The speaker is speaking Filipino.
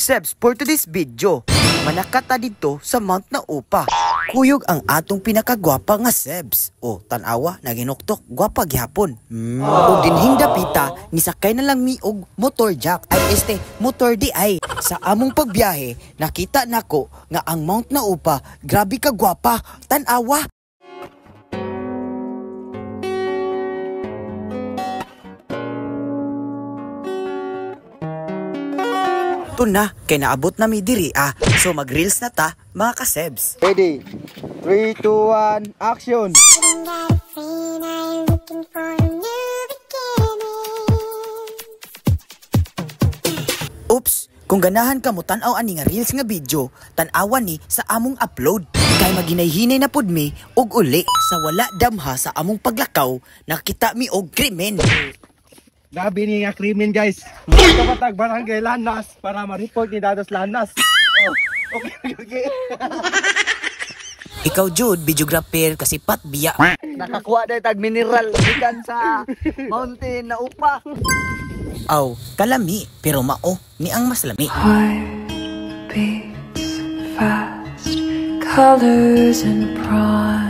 Sebs, for today's video, manakata dito sa Mount na Upa. Kuyog ang atong pinakagwapa nga Sebs. O, tanawa, naginuktok, gwapa gyapon. O dinhing dapita, nisakay na lang mi og motor jack, ay motor di ay. Sa among pagbiyahe, nakita nako nga ang Mount na Upa, grabe ka gwapa, tanawa. Ito na, kay naabot na mi diri So mag-reels na ta, mga ka-Sebs. Ready? 3, 2, 1, action! Oops! Kung ganahan ka mo tanaw ani nga reels nga video, tanawan ni sa among upload. Kay maginayhinay na pud mi og uli sa wala damha sa among paglakaw, nakita mi og krimen. Grabe ni nga krimen guys. Kapatag barangay Lanas para ma-report ni Dados Lanas. Oh, okay. Ikaw Jude, videographer kasi pat biya. Nakakuha dahil tag mineral ikan sa mountain na Upa. Aw, kalami pero mao ni ang mas lami. Heart beats fast, colors and pride.